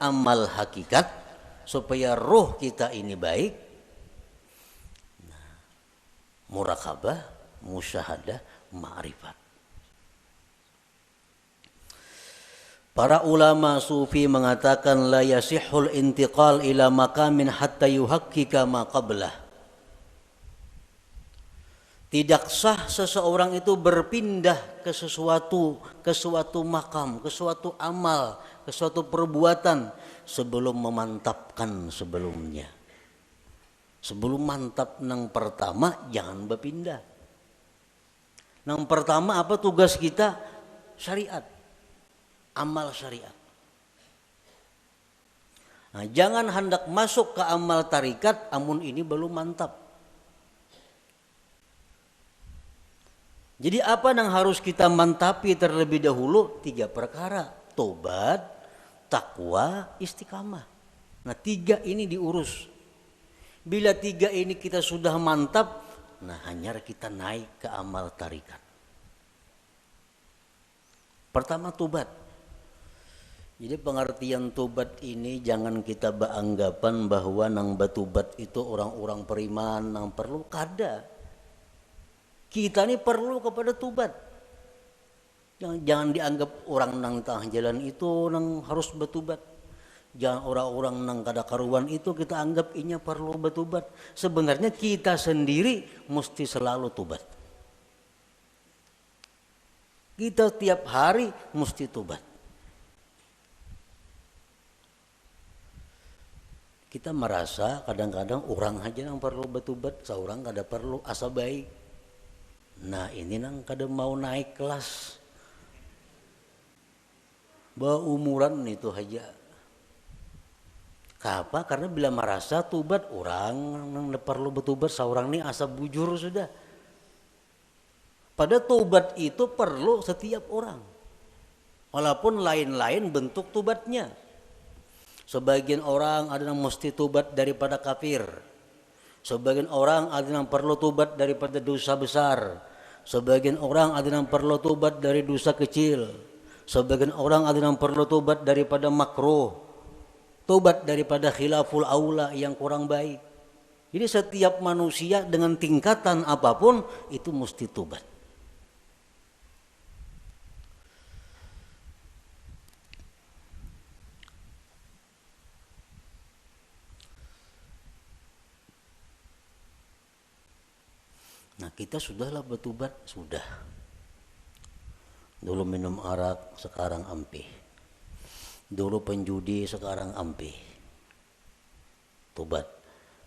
amal hakikat supaya ruh kita ini baik. Murakabah, musyahadah, ma'rifat. Para ulama sufi mengatakan la yasihul intiqal ila maqamin hatta yuhaqqika ma qablah. Tidak sah seseorang itu berpindah ke suatu makam, ke suatu amal, ke suatu perbuatan sebelum memantapkan sebelumnya. Sebelum mantap nang pertama jangan berpindah. Nang pertama apa tugas kita? Syariat. Amal syariat. Nah, jangan hendak masuk ke amal tarikat amun ini belum mantap. Jadi apa yang harus kita mantapi terlebih dahulu? 3 perkara. Tobat, takwa, istiqamah. Nah 3 ini diurus. Bila 3 ini kita sudah mantap, nah hanya kita naik ke amal tarikat. Pertama tobat. Jadi pengertian tobat ini jangan kita beranggapan bahwa nang batubat itu orang-orang periman nang perlu kada. Kita ini perlu kepada tobat. Jangan dianggap orang nang tengah jalan itu nang harus bertobat. Jangan orang-orang nang kada karuan itu kita anggap inya perlu bertobat. Sebenarnya kita sendiri mesti selalu tobat. Kita tiap hari mesti tobat. Kita merasa kadang-kadang orang aja yang perlu bertobat, seorang kada perlu asa baik. Nah ini nang kada mau naik kelas. Umuran itu aja. Kenapa? Karena bila merasa tobat orang nang perlu bertobat seorang ini asa bujur sudah. Pada tobat itu perlu setiap orang. Walaupun lain-lain bentuk tobatnya. Sebagian orang ada yang mesti tobat daripada kafir. Sebagian orang ada yang perlu tobat daripada dosa besar. Sebagian orang ada yang perlu tobat dari dosa kecil. Sebagian orang ada yang perlu tobat daripada makruh. Tobat daripada khilaful aula yang kurang baik. Jadi setiap manusia dengan tingkatan apapun itu mesti tobat. Nah kita sudahlah bertobat, sudah. Dulu minum arak, sekarang ampih. Dulu penjudi, sekarang ampih. Tobat.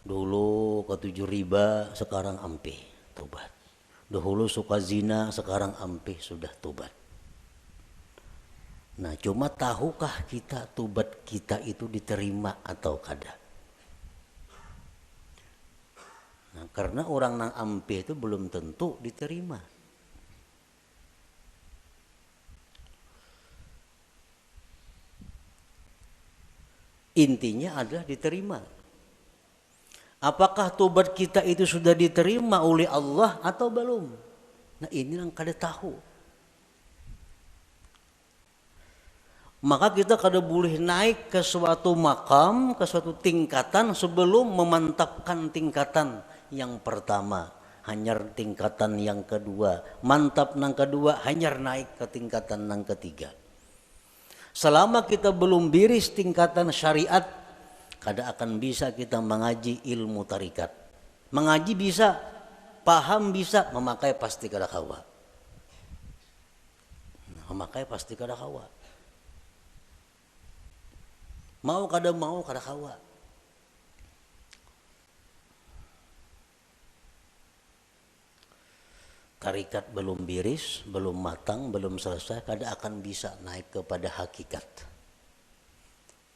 Dulu ketujuh riba, sekarang ampih. Tobat. Dahulu suka zina, sekarang ampih, sudah tobat. Nah cuma tahukah kita tobat kita itu diterima atau kada? Nah, karena orang nang ampih itu belum tentu diterima. Intinya adalah diterima. Apakah tobat kita itu sudah diterima oleh Allah atau belum? Nah ini yang kada tahu. Maka kita kada boleh naik ke suatu makam, ke suatu tingkatan sebelum memantapkan tingkatan yang pertama, hanyar tingkatan yang kedua, mantap nang kedua, hanyar naik ke tingkatan nang ketiga. Selama kita belum biris tingkatan syariat, kada akan bisa kita mengaji ilmu tarikat. Mengaji bisa, paham bisa, memakai pasti kada kawa. Memakai pasti kada kawa. Mau kada kawa. Tarikat belum biris, belum matang, belum selesai, kada akan bisa naik kepada hakikat.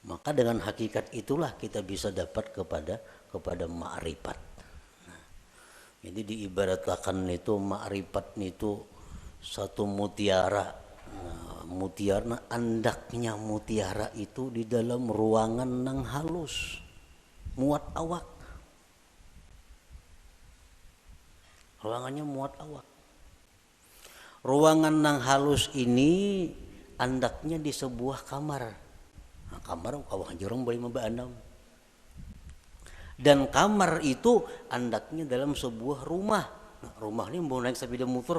Maka dengan hakikat itulah kita bisa dapat kepada ma'rifat. Nah, jadi diibaratkan itu ma'rifat itu satu mutiara. Nah, mutiara, andaknya mutiara itu di dalam ruangan nang halus, muat awak. Ruangannya muat awak. Ruangan nang halus ini andaknya di sebuah kamar. Nah, kamar kawah jorong boleh membaanam. Dan kamar itu andaknya dalam sebuah rumah. Nah, rumah ini mau naik sepeda motor